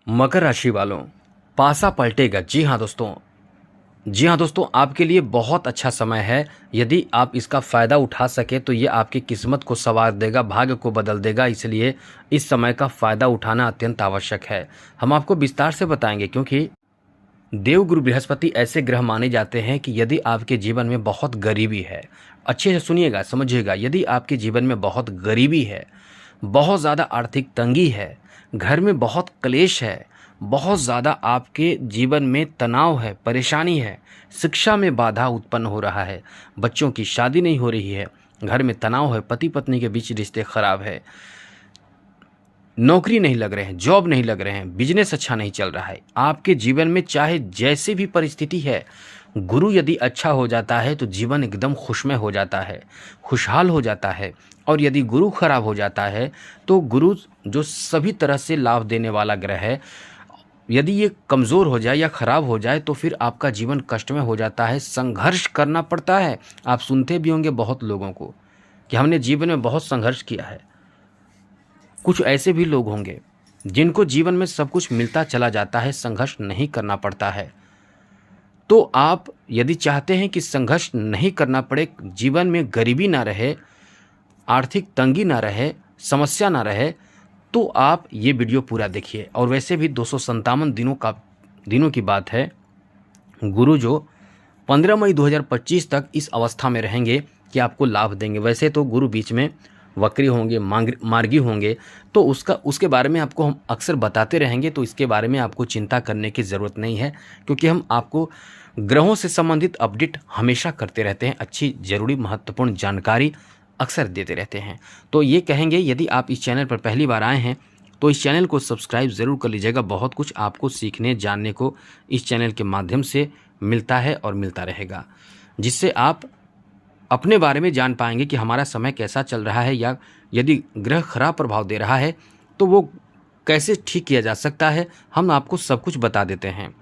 मकर राशि वालों, पासा पलटेगा। जी हाँ दोस्तों, आपके लिए बहुत अच्छा समय है। यदि आप इसका फ़ायदा उठा सके तो ये आपकी किस्मत को संवार देगा, भाग्य को बदल देगा। इसलिए इस समय का फ़ायदा उठाना अत्यंत आवश्यक है। हम आपको विस्तार से बताएंगे, क्योंकि देवगुरु बृहस्पति ऐसे ग्रह माने जाते हैं कि यदि आपके जीवन में बहुत गरीबी है, अच्छे से सुनिएगा, समझिएगा, यदि आपके जीवन में बहुत गरीबी है, बहुत ज़्यादा आर्थिक तंगी है, घर में बहुत क्लेश है, बहुत ज़्यादा आपके जीवन में तनाव है, परेशानी है, शिक्षा में बाधा उत्पन्न हो रहा है, बच्चों की शादी नहीं हो रही है, घर में तनाव है, पति पत्नी के बीच रिश्ते खराब है, नौकरी नहीं लग रहे हैं, जॉब नहीं लग रहे हैं, बिजनेस अच्छा नहीं चल रहा है, आपके जीवन में चाहे जैसी भी परिस्थिति है, गुरु यदि अच्छा हो जाता है तो जीवन एकदम खुशमय हो जाता है, खुशहाल हो जाता है। और यदि गुरु खराब हो जाता है तो गुरु जो सभी तरह से लाभ देने वाला ग्रह है, यदि ये कमज़ोर हो जाए या ख़राब हो जाए तो फिर आपका जीवन कष्टमय हो जाता है, संघर्ष करना पड़ता है। आप सुनते भी होंगे बहुत लोगों को कि हमने जीवन में बहुत संघर्ष किया है। कुछ ऐसे भी लोग होंगे जिनको जीवन में सब कुछ मिलता चला जाता है, संघर्ष नहीं करना पड़ता है। तो आप यदि चाहते हैं कि संघर्ष नहीं करना पड़े, जीवन में गरीबी ना रहे, आर्थिक तंगी ना रहे, समस्या ना रहे, तो आप ये वीडियो पूरा देखिए। और वैसे भी 257 दिनों की बात है। गुरु जो 15 मई 2025 तक इस अवस्था में रहेंगे कि आपको लाभ देंगे। वैसे तो गुरु बीच में वक्री होंगे, मार्गी होंगे, तो उसके बारे में आपको हम अक्सर बताते रहेंगे, तो इसके बारे में आपको चिंता करने की ज़रूरत नहीं है, क्योंकि हम आपको ग्रहों से संबंधित अपडेट हमेशा करते रहते हैं, अच्छी ज़रूरी महत्वपूर्ण जानकारी अक्सर देते रहते हैं। तो ये कहेंगे, यदि आप इस चैनल पर पहली बार आए हैं तो इस चैनल को सब्सक्राइब ज़रूर कर लीजिएगा। बहुत कुछ आपको सीखने जानने को इस चैनल के माध्यम से मिलता है और मिलता रहेगा, जिससे आप अपने बारे में जान पाएंगे कि हमारा समय कैसा चल रहा है, या यदि ग्रह खराब प्रभाव दे रहा है तो वो कैसे ठीक किया जा सकता है, हम आपको सब कुछ बता देते हैं।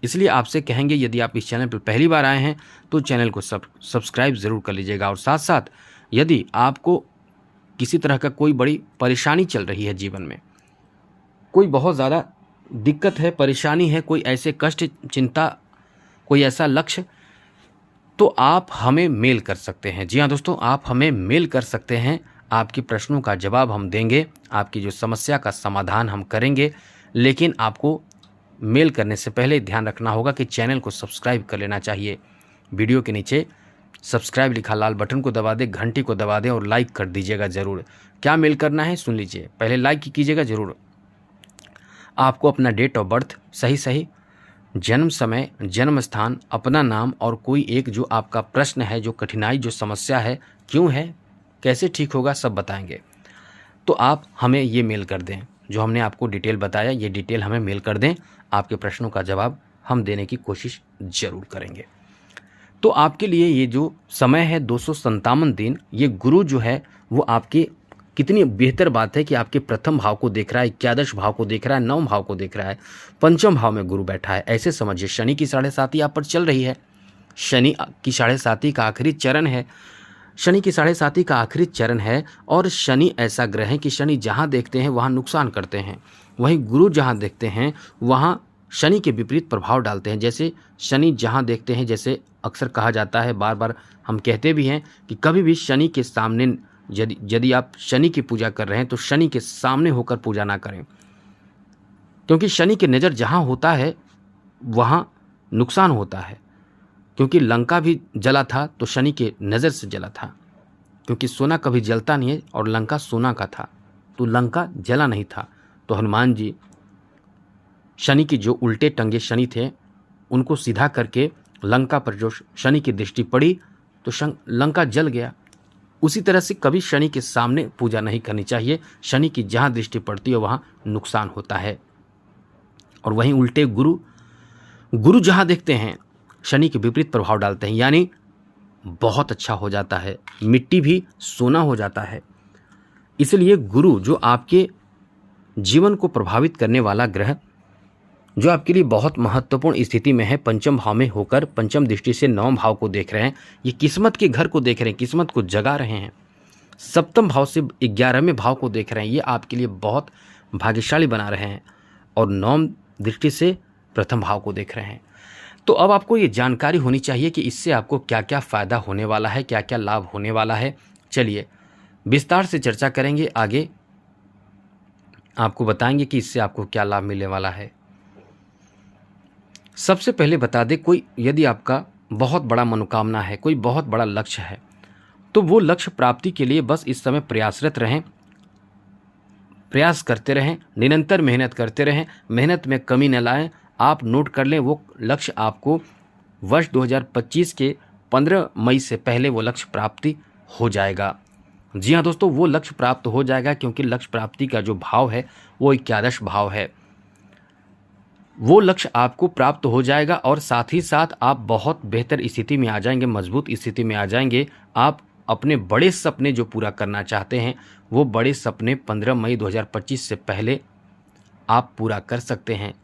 इसलिए आपसे कहेंगे, यदि आप इस चैनल पर पहली बार आए हैं तो चैनल को सब्सक्राइब ज़रूर कर लीजिएगा। और साथ साथ यदि आपको किसी तरह का कोई बड़ी परेशानी चल रही है, जीवन में कोई बहुत ज़्यादा दिक्कत है, परेशानी है, कोई ऐसे कष्ट, चिंता, कोई ऐसा लक्ष्य, तो आप हमें मेल कर सकते हैं। जी हाँ दोस्तों, आप हमें मेल कर सकते हैं। आपके प्रश्नों का जवाब हम देंगे, आपकी जो समस्या का समाधान हम करेंगे। लेकिन आपको मेल करने से पहले ध्यान रखना होगा कि चैनल को सब्सक्राइब कर लेना चाहिए। वीडियो के नीचे सब्सक्राइब लिखा लाल बटन को दबा दें, घंटी को दबा दें और लाइक कर दीजिएगा ज़रूर। क्या मेल करना है सुन लीजिए, पहले लाइक कीजिएगा ज़रूर। आपको अपना डेट ऑफ बर्थ सही, जन्म समय, जन्म स्थान, अपना नाम और कोई एक जो आपका प्रश्न है, जो कठिनाई, जो समस्या है, क्यों है, कैसे ठीक होगा, सब बताएंगे। तो आप हमें ये मेल कर दें, जो हमने आपको डिटेल बताया, ये डिटेल हमें मेल कर दें। आपके प्रश्नों का जवाब हम देने की कोशिश ज़रूर करेंगे। तो आपके लिए ये जो समय है 257 दिन, ये गुरु जो है वो आपके, कितनी बेहतर बात है कि आपके प्रथम भाव को देख रहा है, एकादश भाव को देख रहा है, नवम भाव को देख रहा है, पंचम भाव में गुरु बैठा है। ऐसे समझिए, शनि की 7.5 आप पर चल रही है। शनि की 7.5 का आखिरी चरण है। शनि की 7.5 का आखिरी चरण है। और शनि ऐसा ग्रह है कि शनि जहाँ देखते हैं वहाँ नुकसान करते हैं, वहीं गुरु जहाँ देखते हैं वहाँ शनि के विपरीत प्रभाव डालते हैं। जैसे शनि जहाँ देखते हैं, जैसे अक्सर कहा जाता है, बार बार हम कहते भी हैं कि कभी भी शनि के सामने, यदि आप शनि की पूजा कर रहे हैं तो शनि के सामने होकर पूजा ना करें, क्योंकि शनि की नज़र जहाँ होता है वहाँ नुकसान होता है। क्योंकि लंका भी जला था तो शनि के नज़र से जला था, क्योंकि सोना कभी जलता नहीं है और लंका सोना का था, तो लंका जला नहीं था। तो हनुमान जी, शनि की जो उल्टे टंगे शनि थे, उनको सीधा करके लंका पर जो शनि की दृष्टि पड़ी तो लंका जल गया। उसी तरह से कभी शनि के सामने पूजा नहीं करनी चाहिए। शनि की जहाँ दृष्टि पड़ती है वहाँ नुकसान होता है। और वहीं उल्टे गुरु जहाँ देखते हैं शनि के विपरीत प्रभाव डालते हैं, यानी बहुत अच्छा हो जाता है, मिट्टी भी सोना हो जाता है। इसलिए गुरु जो आपके जीवन को प्रभावित करने वाला ग्रह, जो आपके लिए बहुत महत्वपूर्ण स्थिति में है, पंचम भाव में होकर पंचम दृष्टि से नवम भाव को देख रहे हैं, ये किस्मत के घर को देख रहे हैं, किस्मत को जगा रहे हैं। सप्तम भाव से 11वें भाव को देख रहे हैं, ये आपके लिए बहुत भाग्यशाली बना रहे हैं। और नवम दृष्टि से प्रथम भाव को देख रहे हैं। तो अब आपको ये जानकारी होनी चाहिए कि इससे आपको क्या क्या फ़ायदा होने वाला है, क्या क्या लाभ होने वाला है। चलिए विस्तार से चर्चा करेंगे, आगे आपको बताएंगे कि इससे आपको क्या लाभ मिलने वाला है। सबसे पहले बता दें, कोई यदि आपका बहुत बड़ा मनोकामना है, कोई बहुत बड़ा लक्ष्य है, तो वो लक्ष्य प्राप्ति के लिए बस इस समय प्रयासरत रहें, प्रयास करते रहें, निरंतर मेहनत करते रहें, मेहनत में कमी न लाएं। आप नोट कर लें, वो लक्ष्य आपको वर्ष 2025 के 15 मई से पहले वो लक्ष्य प्राप्ति हो जाएगा। जी हाँ दोस्तों, वो लक्ष्य प्राप्त हो जाएगा, क्योंकि लक्ष्य प्राप्ति का जो भाव है वो 11 भाव है। वो लक्ष्य आपको प्राप्त हो जाएगा और साथ ही साथ आप बहुत बेहतर स्थिति में आ जाएंगे, मजबूत स्थिति में आ जाएंगे। आप अपने बड़े सपने जो पूरा करना चाहते हैं, वो बड़े सपने 15 मई 2025 से पहले आप पूरा कर सकते हैं।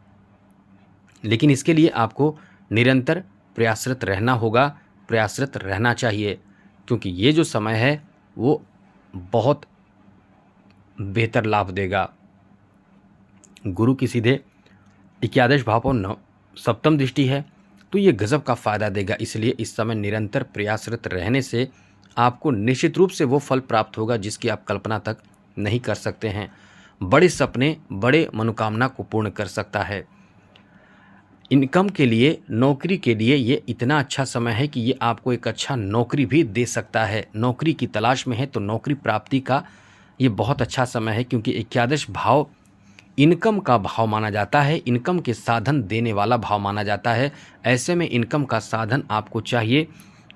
लेकिन इसके लिए आपको निरंतर प्रयासरत रहना होगा, प्रयासरत रहना चाहिए, क्योंकि ये जो समय है वो बहुत बेहतर लाभ देगा। गुरु की सीधे 11 भाव पर सप्तम दृष्टि है, तो ये गजब का फ़ायदा देगा। इसलिए इस समय निरंतर प्रयासरत रहने से आपको निश्चित रूप से वो फल प्राप्त होगा जिसकी आप कल्पना तक नहीं कर सकते हैं। बड़े सपने, बड़े मनोकामना को पूर्ण कर सकता है। इनकम के लिए, नौकरी के लिए ये इतना अच्छा समय है कि ये आपको एक अच्छा नौकरी भी दे सकता है। नौकरी की तलाश में है तो नौकरी प्राप्ति का ये बहुत अच्छा समय है, क्योंकि 11 भाव इनकम का भाव माना जाता है, इनकम के साधन देने वाला भाव माना जाता है। ऐसे में इनकम का साधन आपको चाहिए,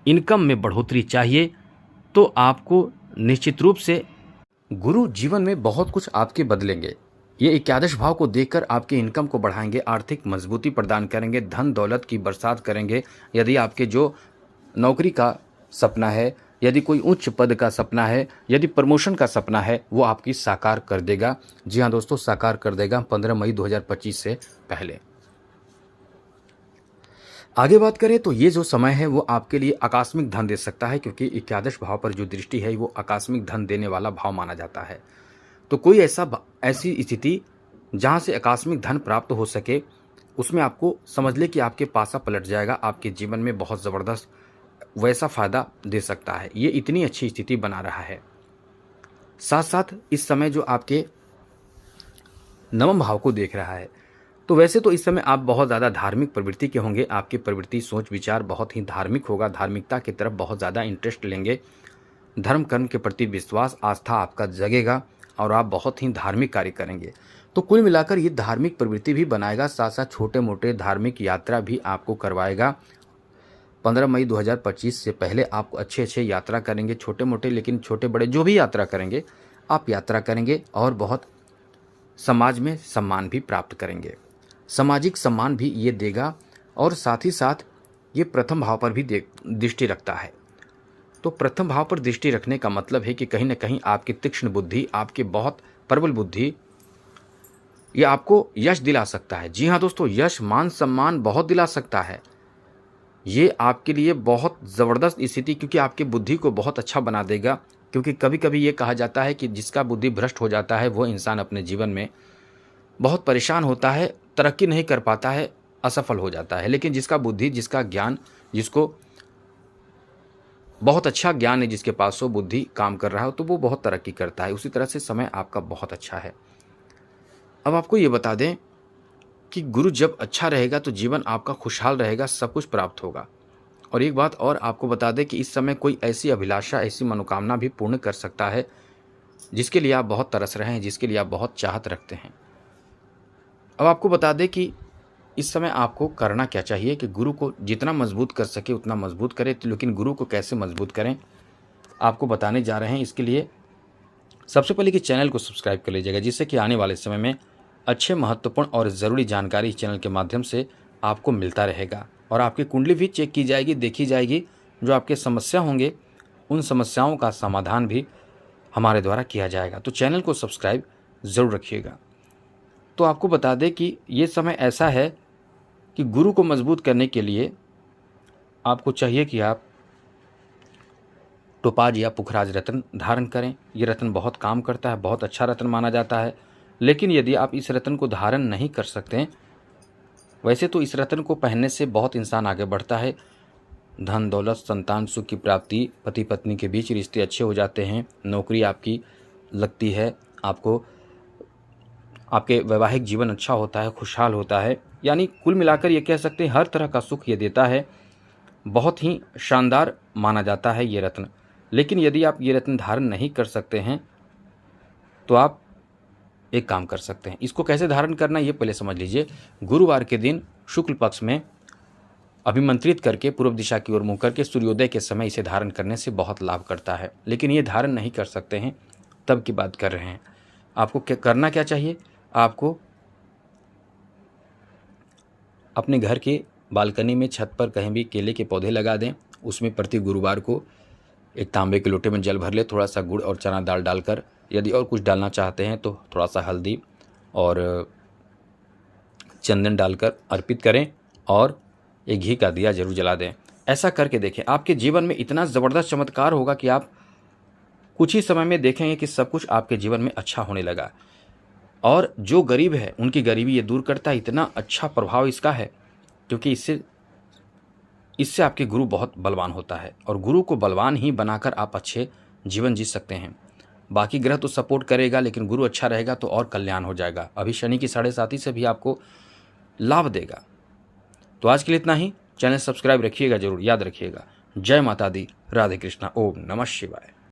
इनकम में बढ़ोतरी चाहिए, तो आपको निश्चित रूप से गुरु जीवन में बहुत कुछ आपके बदलेंगे। ये 11 भाव को देखकर आपके इनकम को बढ़ाएंगे, आर्थिक मजबूती प्रदान करेंगे, धन दौलत की बरसात करेंगे। यदि आपके जो नौकरी का सपना है, यदि कोई उच्च पद का सपना है, यदि प्रमोशन का सपना है, वो आपकी साकार कर देगा। जी हाँ दोस्तों, साकार कर देगा 15 मई 2025 से पहले। आगे बात करें तो ये जो समय है वो आपके लिए आकस्मिक धन दे सकता है, क्योंकि 11 भाव पर जो दृष्टि है वो आकस्मिक धन देने वाला भाव माना जाता है। तो कोई ऐसी स्थिति जहाँ से आकस्मिक धन प्राप्त हो सके, उसमें आपको समझ ले कि आपके पासा पलट जाएगा, आपके जीवन में बहुत ज़बरदस्त वैसा फ़ायदा दे सकता है। ये इतनी अच्छी स्थिति बना रहा है। साथ साथ इस समय जो आपके नवम भाव को देख रहा है, तो वैसे तो इस समय आप बहुत ज़्यादा धार्मिक प्रवृत्ति के होंगे, आपकी प्रवृत्ति, सोच विचार बहुत ही धार्मिक होगा, धार्मिकता की तरफ बहुत ज़्यादा इंटरेस्ट लेंगे, धर्म कर्म के प्रति विश्वास, आस्था आपका जगेगा और आप बहुत ही धार्मिक कार्य करेंगे। तो कुल मिलाकर ये धार्मिक प्रवृत्ति भी बनाएगा, साथ साथ छोटे मोटे धार्मिक यात्रा भी आपको करवाएगा। 15 मई 2025 से पहले आप अच्छे यात्रा करेंगे, छोटे मोटे, लेकिन छोटे बड़े जो भी यात्रा करेंगे आप यात्रा करेंगे और बहुत समाज में सम्मान भी प्राप्त करेंगे। सामाजिक सम्मान भी ये देगा और साथ ही साथ ये प्रथम भाव पर भी दृष्टि रखता है। तो प्रथम भाव पर दृष्टि रखने का मतलब है कि कहीं ना कहीं आपकी तीक्ष्ण बुद्धि, आपकी बहुत प्रबल बुद्धि, ये आपको यश दिला सकता है। जी हाँ दोस्तों, यश, मान सम्मान बहुत दिला सकता है। ये आपके लिए बहुत ज़बरदस्त स्थिति, क्योंकि आपकी बुद्धि को बहुत अच्छा बना देगा। क्योंकि कभी कभी ये कहा जाता है कि जिसका बुद्धि भ्रष्ट हो जाता है वो इंसान अपने जीवन में बहुत परेशान होता है, तरक्की नहीं कर पाता है, असफल हो जाता है। लेकिन जिसका बुद्धि, जिसका ज्ञान, जिसको बहुत अच्छा ज्ञान है, जिसके पास वो बुद्धि काम कर रहा हो, तो वो बहुत तरक्की करता है। उसी तरह से समय आपका बहुत अच्छा है। अब आपको ये बता दें कि गुरु जब अच्छा रहेगा तो जीवन आपका खुशहाल रहेगा, सब कुछ प्राप्त होगा। और एक बात और आपको बता दें कि इस समय कोई ऐसी अभिलाषा, ऐसी मनोकामना भी पूर्ण कर सकता है जिसके लिए आप बहुत तरस रहे हैं, जिसके लिए आप बहुत चाहत रखते हैं। अब आपको बता दें कि इस समय आपको करना क्या चाहिए कि गुरु को जितना मजबूत कर सके उतना मजबूत करें। लेकिन गुरु को कैसे मजबूत करें आपको बताने जा रहे हैं। इसके लिए सबसे पहले कि चैनल को सब्सक्राइब कर लीजिएगा, जिससे कि आने वाले समय में अच्छे, महत्वपूर्ण और ज़रूरी जानकारी चैनल के माध्यम से आपको मिलता रहेगा। और आपकी कुंडली भी चेक की जाएगी, देखी जाएगी। जो आपके समस्या होंगे उन समस्याओं का समाधान भी हमारे द्वारा किया जाएगा। तो चैनल को सब्सक्राइब ज़रूर रखिएगा। तो आपको बता दें कि ये समय ऐसा है कि गुरु को मजबूत करने के लिए आपको चाहिए कि आप टोपाज या पुखराज रत्न धारण करें। ये रत्न बहुत काम करता है, बहुत अच्छा रत्न माना जाता है। लेकिन यदि आप इस रत्न को धारण नहीं कर सकते, वैसे तो इस रत्न को पहनने से बहुत इंसान आगे बढ़ता है, धन दौलत संतान सुख की प्राप्ति, पति पत्नी के बीच रिश्ते अच्छे हो जाते हैं, नौकरी आपकी लगती है, आपको आपके वैवाहिक जीवन अच्छा होता है, खुशहाल होता है। यानी कुल मिलाकर ये कह सकते हैं हर तरह का सुख ये देता है। बहुत ही शानदार माना जाता है ये रत्न। लेकिन यदि आप ये रत्न धारण नहीं कर सकते हैं तो आप एक काम कर सकते हैं। इसको कैसे धारण करना ये पहले समझ लीजिए। गुरुवार के दिन शुक्ल पक्ष में अभिमंत्रित करके पूर्व दिशा की ओर मुँह करके सूर्योदय के समय इसे धारण करने से बहुत लाभ करता है। लेकिन ये धारण नहीं कर सकते हैं तब की बात कर रहे हैं। आपको करना क्या चाहिए? आपको अपने घर के बालकनी में छत पर कहीं भी केले के पौधे लगा दें। उसमें प्रति गुरुवार को एक तांबे के लोटे में जल भर ले, थोड़ा सा गुड़ और चना दाल डालकर, यदि और कुछ डालना चाहते हैं तो थोड़ा सा हल्दी और चंदन डालकर अर्पित करें और एक घी का दिया जरूर जला दें। ऐसा करके देखें, आपके जीवन में इतना ज़बरदस्त चमत्कार होगा कि आप कुछ ही समय में देखेंगे कि सब कुछ आपके जीवन में अच्छा होने लगा। और जो गरीब है उनकी गरीबी ये दूर करता है। इतना अच्छा प्रभाव इसका है क्योंकि इससे आपके गुरु बहुत बलवान होता है और गुरु को बलवान ही बनाकर आप अच्छे जीवन जी सकते हैं। बाकी ग्रह तो सपोर्ट करेगा, लेकिन गुरु अच्छा रहेगा तो और कल्याण हो जाएगा। अभी शनि की 7.5 से भी आपको लाभ देगा। तो आज के लिए इतना ही। चैनल सब्सक्राइब रखिएगा, जरूर याद रखिएगा। जय माता दी, राधे कृष्णा, ओम नमः शिवाय।